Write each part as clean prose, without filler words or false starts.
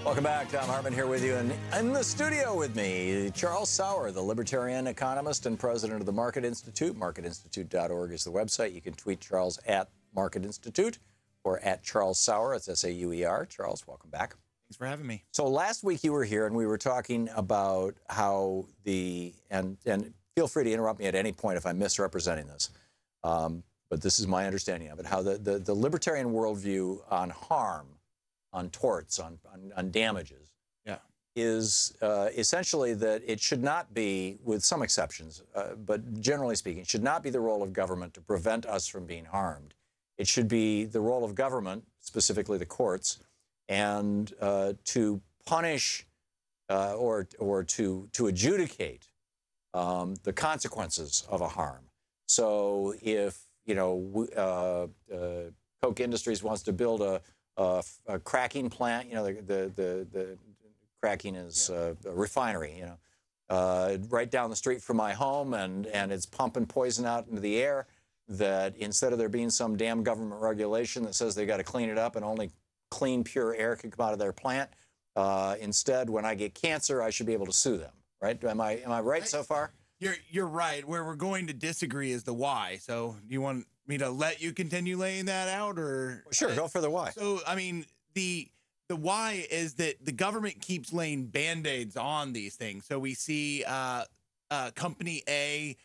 Welcome back. Thom Hartmann here with you. And in the studio with me, Charles Sauer, the libertarian economist and president of the Market Institute. MarketInstitute.org is the website. You can tweet Charles at Market Institute or at Charles Sauer. It's S-A-U-E-R. Charles, welcome back. Thanks for having me. So last week you were here and we were talking about how and feel free to interrupt me at any point if I'm misrepresenting this, but this is my understanding of it, how the libertarian worldview on harm, on torts, on damages, is essentially that it should not be, with some exceptions, but generally speaking, should not be the role of government to prevent us from being harmed. It should be the role of government, specifically the courts, and to punish or to adjudicate the consequences of a harm. So if Koch Industries wants to build a cracking plant, the cracking is a refinery, right down the street from my home, and it's pumping poison out into the air, that instead of there being some damn government regulation that says they got to clean it up and only clean, pure air can come out of their plant, instead, when I get cancer, I should be able to sue them, right? Am I right so far? You're right. Where we're going to disagree is the why. So do you want me to let you continue laying that out, or? Sure, go for the why. So, I mean, the why is that the government keeps laying Band-Aids on these things. So we see company A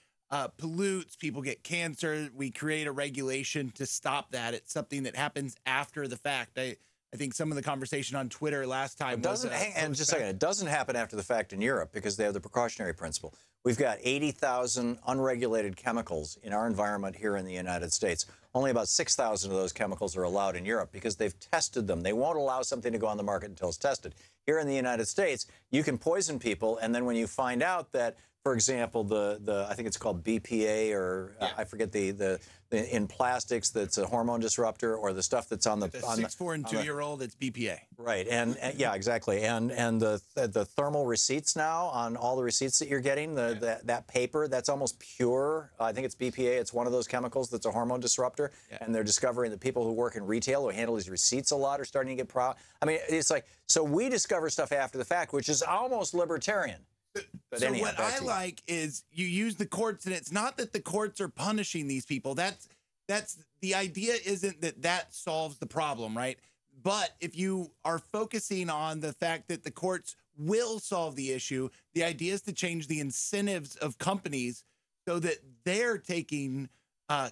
pollutes, people get cancer. We create a regulation to stop that. It's something that happens after the fact. I think some of the conversation on Twitter last time doesn't, and just a second, it doesn't happen after the fact in Europe because they have the precautionary principle. We've got 80,000 unregulated chemicals in our environment here in the United States. Only about 6,000 of those chemicals are allowed in Europe because they've tested them. They won't allow something to go on the market until it's tested. Here in the United States, you can poison people, and then when you find out that, for example, I think it's called BPA, or I forget the in plastics that's a hormone disruptor, or the stuff that's on the 6, 4, and 2-year-old, it's BPA. Right, and yeah, exactly, and the thermal receipts now on all the receipts that you're getting, that paper, that's almost pure. I think it's BPA. It's one of those chemicals that's a hormone disruptor, and they're discovering that people who work in retail who handle these receipts a lot are starting to get I mean, it's like, so we discover stuff after the fact, which is almost libertarian. But so anyhow, what I like is you use the courts, and it's not that the courts are punishing these people. That's the idea, isn't that solves the problem, right? But if you are focusing on the fact that the courts will solve the issue, the idea is to change the incentives of companies so that they're taking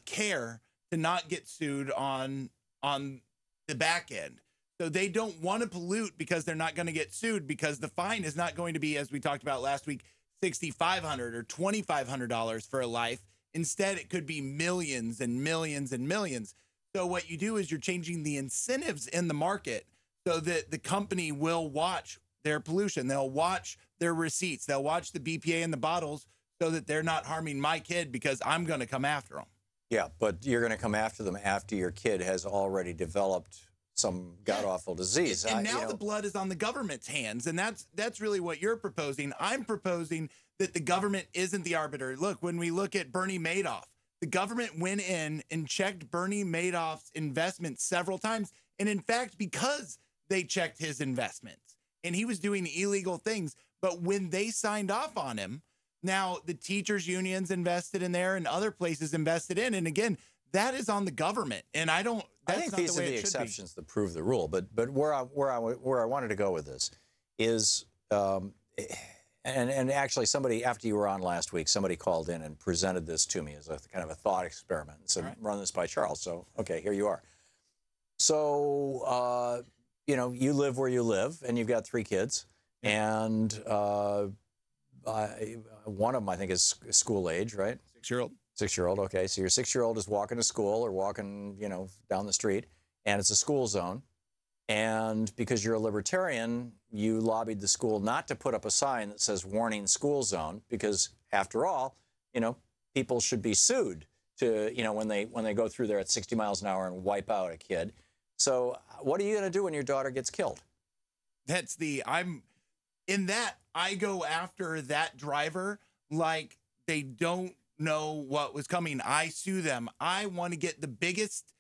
care to not get sued on the back end. So they don't want to pollute because they're not going to get sued, because the fine is not going to be, as we talked about last week, $6,500 or $2,500 for a life. Instead, it could be millions and millions and millions. So what you do is you're changing the incentives in the market so that the company will watch their pollution. They'll watch their receipts. They'll watch the BPA in the bottles so that they're not harming my kid because I'm going to come after them. Yeah, but you're going to come after them after your kid has already developed some god-awful disease. And now the blood is on the government's hands, and that's really what you're proposing. I'm proposing that the government isn't the arbiter. Look, when we look at Bernie Madoff, the government went in and checked Bernie Madoff's investments several times, and in fact, because they checked his investments, and he was doing illegal things, but when they signed off on him, now the teachers' unions invested in there and other places invested in, and again, that is on the government, and I think these are the exceptions that prove the rule. But where I wanted to go with this is, and actually somebody, after you were on last week, somebody called in and presented this to me as a kind of a thought experiment and said, run this by Charles. So okay, here you are. So you live where you live, and you've got 3 kids, and one of them I think is school age, right? 6-year-old. 6-year-old, okay. So your 6-year-old is walking to school or walking, down the street, and it's a school zone. And because you're a libertarian, you lobbied the school not to put up a sign that says warning school zone, because after all, people should be sued to, when they go through there at 60 miles an hour and wipe out a kid. So what are you going to do when your daughter gets killed? I go after that driver like they don't know what was coming. I sue them. I want to get the biggest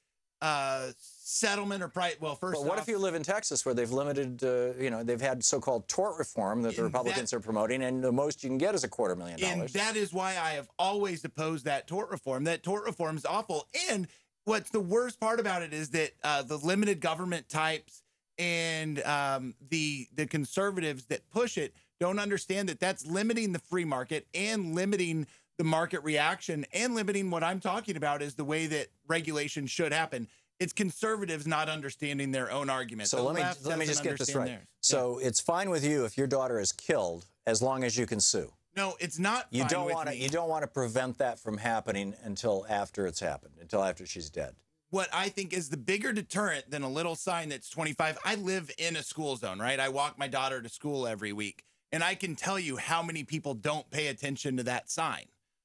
settlement or price. Well, first, But what if you live in Texas where they've limited, they've had so-called tort reform that the Republicans are promoting, and the most you can get is $250,000. And that is why I have always opposed that tort reform. That tort reform is awful. And what's the worst part about it is that the limited government types and the conservatives that push it don't understand that that's limiting the free market and limiting the market reaction and limiting what I'm talking about is the way that regulation should happen. It's conservatives not understanding their own argument. So let me just get this right. Theirs. So it's fine with you if your daughter is killed as long as you can sue. No, it's not. You don't want to. You don't want to prevent that from happening until after it's happened, until after she's dead. What I think is the bigger deterrent than a little sign that's 25. I live in a school zone, right? I walk my daughter to school every week, and I can tell you how many people don't pay attention to that sign.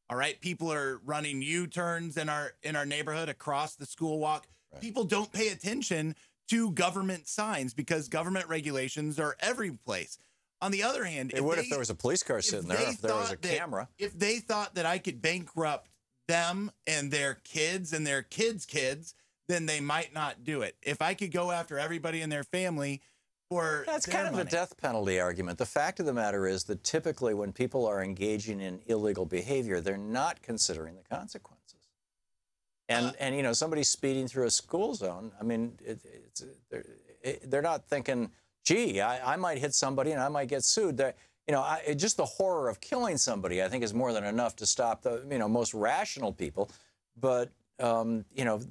All right, people are running U-turns in our neighborhood across the school walk. Right. People don't pay attention to government signs because government regulations are every place. On the other hand, if there was a police car sitting there, if there was a camera. If they thought that I could bankrupt them and their kids and their kids' kids, then they might not do it. If I could go after everybody in their family for that's their kind of money. a death penalty argument. The fact of the matter is that typically when people are engaging in illegal behavior, they're not considering the consequences. And you know, somebody speeding through a school zone, I mean, they're not thinking, gee, I might hit somebody and I might get sued. You know, just the horror of killing somebody, I think, is more than enough to stop the, you know, most rational people. But, you know,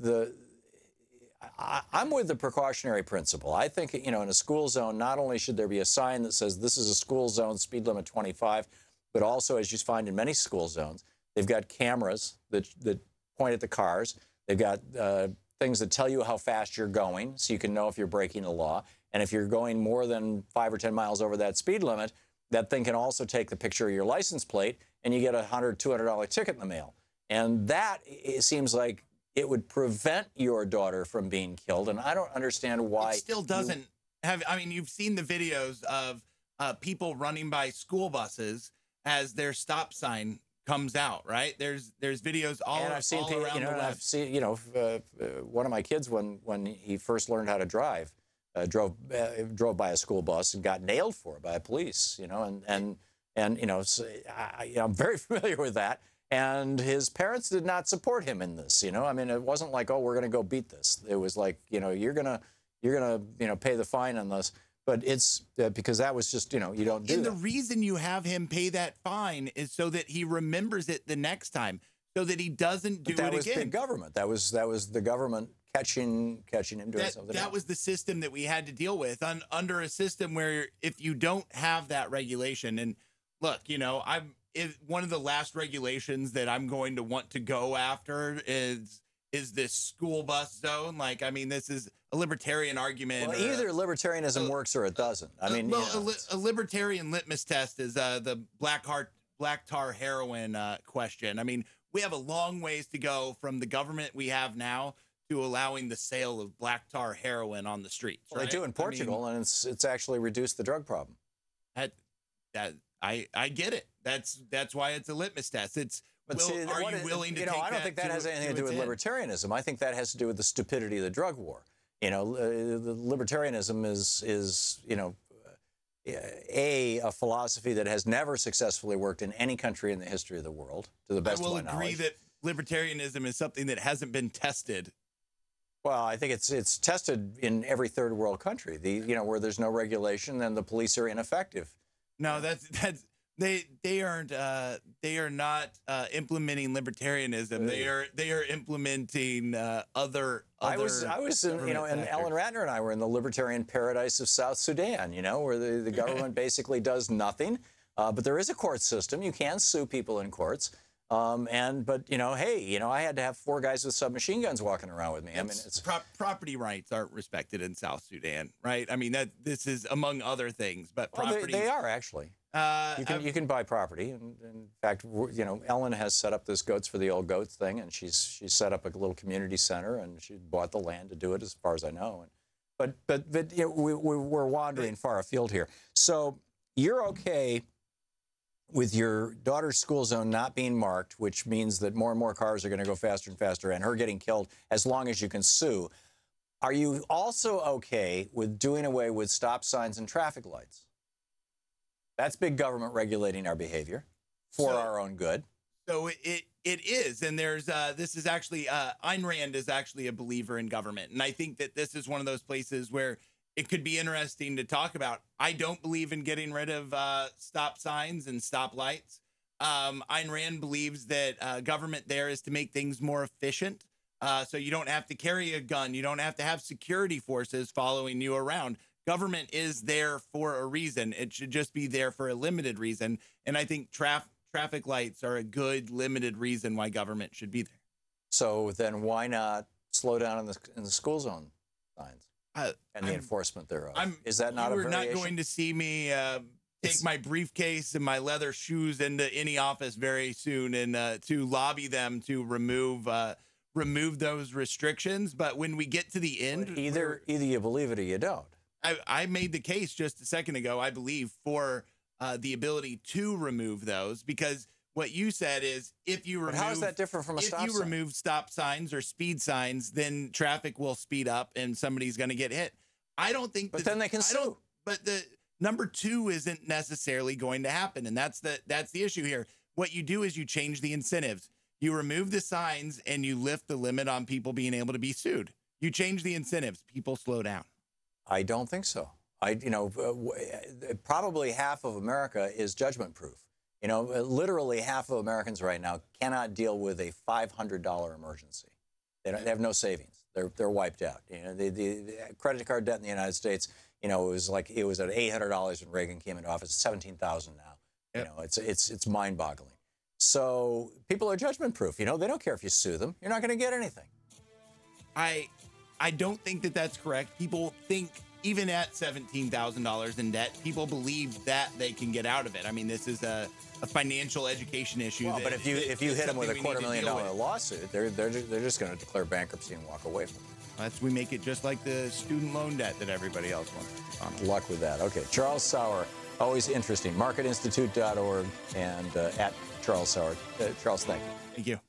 I'm with the precautionary principle. I think, you know, in a school zone, not only should there be a sign that says this is a school zone, speed limit 25, but also, as you find in many school zones, they've got cameras that point at the cars. They've got things that tell you how fast you're going, so you can know if you're breaking the law. And if you're going more than 5 or 10 miles over that speed limit, that thing can also take the picture of your license plate, and you get a $100, $200 ticket in the mail. And that, it seems like, it would prevent your daughter from being killed. And I don't understand why. It still doesn't have. I mean, you've seen the videos of people running by school buses as their stop sign comes out, right? There's videos all, and I've seen all people, around you know, the I've seen, you know, one of my kids when he first learned how to drive, drove by a school bus and got nailed for it by police, you know, and you know, so I'm very familiar with that. And his parents did not support him in this, you know. I mean, it wasn't like, oh, we're going to go beat this. It was like, you know, you're gonna, you know, pay the fine on this. But it's because that was just, you know, you don't do and that. The reason you have him pay that fine is so that he remembers it the next time, so that he doesn't do it again. That was big government. That was the government catching him doing something else. That was the system that we had to deal with under a system where if you don't have that regulation, and look, you know, one of the last regulations that I'm going to want to go after is this school bus zone. Like, I mean, this is a libertarian argument. Well, either libertarianism works or it doesn't. I mean, well, you know, a libertarian litmus test is the black tar heroin question. I mean, we have a long ways to go from the government we have now to allowing the sale of black tar heroin on the streets. Well, right? they do in Portugal, and it's actually reduced the drug problem. I get it. That's why it's a litmus test. Are you willing to? You know, I don't think that has anything to do with libertarianism. I think that has to do with the stupidity of the drug war. You know, the libertarianism is you know, a philosophy that has never successfully worked in any country in the history of the world, to the best of my knowledge. I will agree that libertarianism is something that hasn't been tested. Well, I think it's tested in every third world country. You know, where there's no regulation and the police are ineffective. No, they are not implementing libertarianism. They are implementing other. I was in, you know, and Ellen Ratner and I were in the libertarian paradise of South Sudan, you know, where the government basically does nothing, but there is a court system. You can sue people in courts. But you know, hey, you know, I had to have 4 guys with submachine guns walking around with me. I mean, it's property rights aren't respected in South Sudan, right? I mean, this is among other things, but property. They are actually. You can buy property, and in fact, you know, Ellen has set up this Goats for the Old Goats thing, and she's set up a little community center, and she bought the land to do it, as far as I know. But you know, we're wandering far afield here. So you're okay with your daughter's school zone not being marked, which means that more and more cars are going to go faster and faster, and her getting killed as long as you can sue, are you also okay with doing away with stop signs and traffic lights? That's big government regulating our behavior for our own good. So it is, and there's this is actually Ayn Rand is actually a believer in government, and I think that this is one of those places where it could be interesting to talk about. I don't believe in getting rid of stop signs and stop lights. Ayn Rand believes that government there is to make things more efficient. So you don't have to carry a gun. You don't have to have security forces following you around. Government is there for a reason. It should just be there for a limited reason. And I think traffic lights are a good limited reason why government should be there. So then why not slow down in the school zone signs? And the enforcement thereof. Is that not a variation? You're not going to see me take my briefcase and my leather shoes into any office very soon and to lobby them to remove those restrictions. But when we get to the end, either you believe it or you don't. I made the case just a second ago, I believe, for the ability to remove those, because what you said is if you remove, but how is that different from a stop sign? If you remove stop signs or speed signs, then traffic will speed up and somebody's going to get hit. I don't think. But then they can sue. But the number two isn't necessarily going to happen, and that's the issue here. What you do is you change the incentives. You remove the signs and you lift the limit on people being able to be sued. You change the incentives. People slow down. I don't think so. Probably half of America is judgment proof. Literally half of Americans right now cannot deal with a $500 emergency. They have no savings. They're wiped out. The credit card debt in the United States, it was at $800 when Reagan came into office. It's $17,000 now. Yep. It's mind-boggling. So people are judgment proof. They don't care if you sue them. You're not going to get anything. I don't think that that's correct. People think even at $17,000 in debt, people believe that they can get out of it. I mean, this is a financial education issue. Well, but if you hit them with a $250,000 lawsuit, they're just going to declare bankruptcy and walk away from it. We make it just like the student loan debt that everybody else wants. Good luck with that. Okay, Charles Sauer, always interesting. Marketinstitute.org and at Charles Sauer. Charles, thank you. Thank you.